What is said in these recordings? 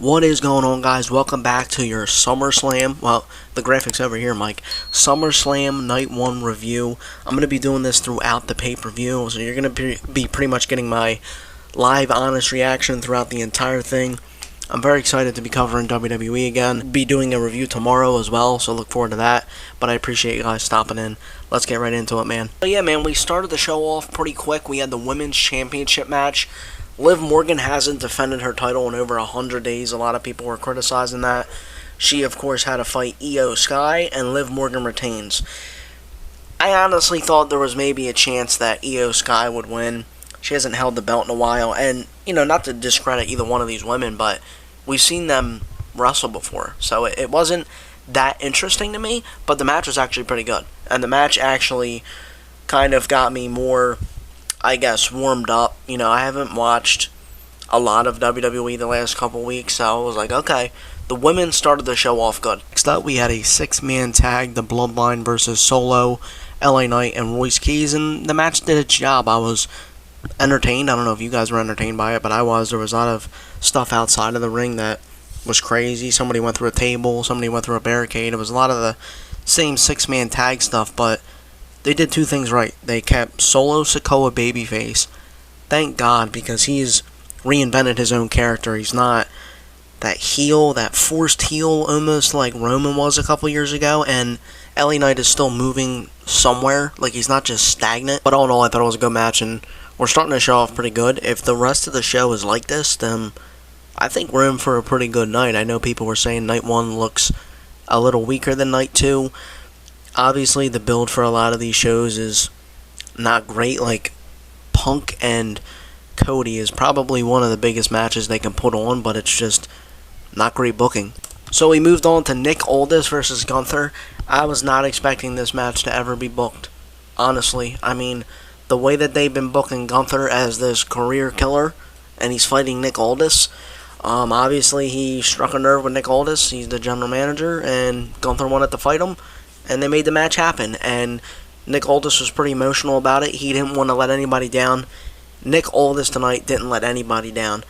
What is going on, guys? Welcome back to your SummerSlam, well, the graphics over here, Mike, SummerSlam Night 1 review. I'm going to be doing this throughout the pay-per-view, so you're going to be pretty much getting my live, honest reaction throughout the entire thing. I'm very excited to be covering WWE again. Be doing a review tomorrow as well, so look forward to that. But I appreciate you guys stopping in. Let's get right into it, man. So yeah, man, we started the show off pretty quick. We had the Women's Championship match. Liv Morgan hasn't defended her title in over 100 days. A lot of people were criticizing that. She, of course, had to fight Io Sky, and Liv Morgan retains. I honestly thought there was maybe a chance that Io Sky would win. She hasn't held the belt in a while, and, you know, not to discredit either one of these women, but we've seen them wrestle before, so it wasn't that interesting to me, but the match was actually pretty good. And the match actually kind of got me more, I guess, warmed up. You know, I haven't watched a lot of WWE the last couple weeks, so I was like, okay, the women started the show off good. Next up, we had a six-man tag, the Bloodline versus Solo, LA Knight, and Royce Keys, and the match did its job. I was entertained. I don't know if you guys were entertained by it, but I was. There was a lot of stuff outside of the ring that was crazy. Somebody went through a table, somebody went through a barricade. It was a lot of the same six-man tag stuff, but they did two things right. They kept Solo Sikoa babyface. Thank God, because he's reinvented his own character. He's not that heel, that forced heel, almost like Roman was a couple years ago, and LA Knight is still moving somewhere. Like, he's not just stagnant. But all in all, I thought it was a good match, and we're starting to show off pretty good. If the rest of the show is like this, then I think we're in for a pretty good night. I know people were saying Night 1 looks a little weaker than Night 2. Obviously, the build for a lot of these shows is not great. Like, Punk and Cody is probably one of the biggest matches they can put on, but it's just not great booking. So we moved on to Nick Aldis versus Gunther. I was not expecting this match to ever be booked, honestly. I mean, the way that they've been booking Gunther as this career killer, and he's fighting Nick Aldis, obviously he struck a nerve with Nick Aldis. He's the general manager, and Gunther wanted to fight him, and they made the match happen. And Nick Aldis was pretty emotional about it. He didn't want to let anybody down. Nick Aldis tonight didn't let anybody down.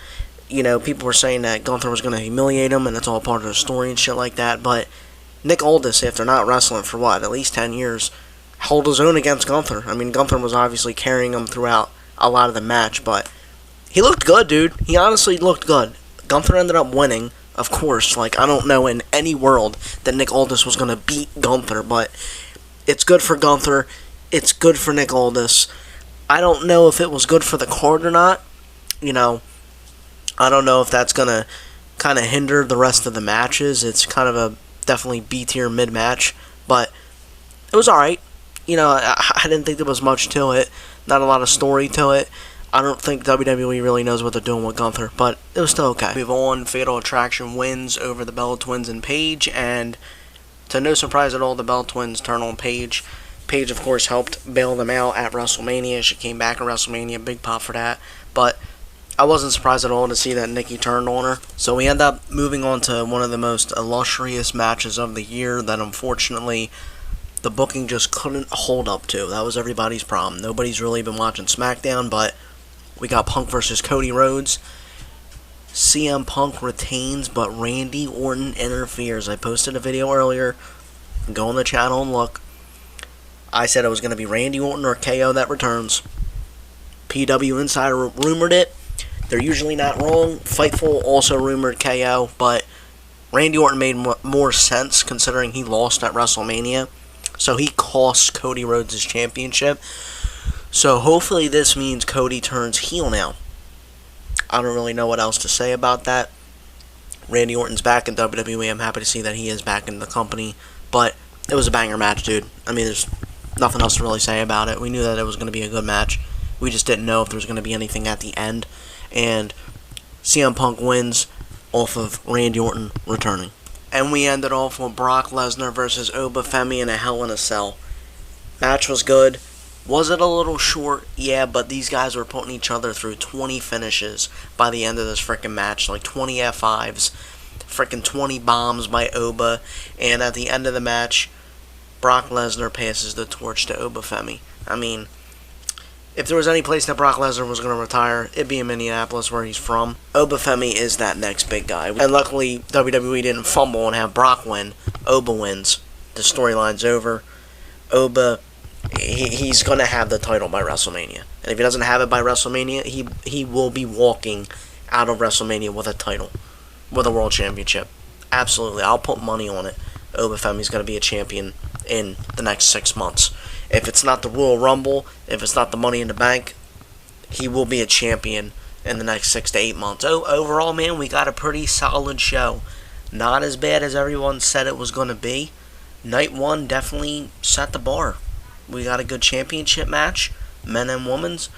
You know, people were saying that Gunther was going to humiliate him, and it's all part of the story and shit like that, but Nick Aldis, after not wrestling for what, at least 10 years, held his own against Gunther. I mean, Gunther was obviously carrying him throughout a lot of the match, but he looked good, dude. He honestly looked good. Gunther ended up winning, of course. Like, I don't know in any world that Nick Aldis was going to beat Gunther, but it's good for Gunther. It's good for Nick Aldis. I don't know if it was good for the card or not. You know, I don't know if that's going to kind of hinder the rest of the matches. It's kind of a definitely B-tier mid-match, but it was alright. You know, I didn't think there was much to it. Not a lot of story to it. I don't think WWE really knows what they're doing with Gunther, but it was still okay. Move on, Fatal Attraction wins over the Bella Twins and Paige, and to no surprise at all, the Bella Twins turn on Paige. Paige, of course, helped bail them out at WrestleMania. She came back at WrestleMania, big pop for that, but I wasn't surprised at all to see that Nikki turned on her. So we end up moving on to one of the most illustrious matches of the year that unfortunately the booking just couldn't hold up to. That was everybody's problem. Nobody's really been watching SmackDown, but we got Punk versus Cody Rhodes. CM Punk retains, but Randy Orton interferes. I posted a video earlier. Go on the channel and look. I said it was going to be Randy Orton or KO that returns. PW Insider rumored it. They're usually not wrong. Fightful also rumored KO, but Randy Orton made more sense considering he lost at WrestleMania. So he cost Cody Rhodes his championship. So hopefully this means Cody turns heel now. I don't really know what else to say about that. Randy Orton's back in WWE. I'm happy to see that he is back in the company. But it was a banger match, dude. I mean, there's nothing else to really say about it. We knew that it was going to be a good match. We just didn't know if there was going to be anything at the end. And CM Punk wins off of Randy Orton returning. And we ended off with Brock Lesnar versus OBA Femi in a Hell in a Cell. Match was good. Was it a little short? Yeah, but these guys were putting each other through 20 finishes by the end of this freaking match. Like 20 F5s, freaking 20 bombs by OBA. And at the end of the match, Brock Lesnar passes the torch to OBA Femi. I mean, if there was any place that Brock Lesnar was going to retire, it'd be in Minneapolis, where he's from. OBA Femi is that next big guy. And luckily, WWE didn't fumble and have Brock win. OBA wins. The storyline's over. OBA, he's going to have the title by WrestleMania. And if he doesn't have it by WrestleMania, he will be walking out of WrestleMania with a title. With a World Championship. Absolutely. I'll put money on it. OBA Femi's going to be a champion in the next 6 months. If it's not the Royal Rumble, if it's not the Money in the Bank, he will be a champion in the next 6 to 8 months. Overall, man, we got a pretty solid show. Not as bad as everyone said it was going to be. Night 1 definitely set the bar. We got a good championship match, men and women's.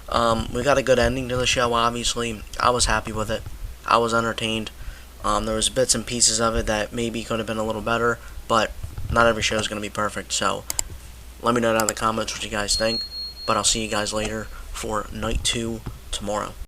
We got a good ending to the show, obviously. I was happy with it. I was entertained. There was bits and pieces of it that maybe could have been a little better, but not every show is going to be perfect. So let me know down in the comments what you guys think. But I'll see you guys later for Night 2 tomorrow.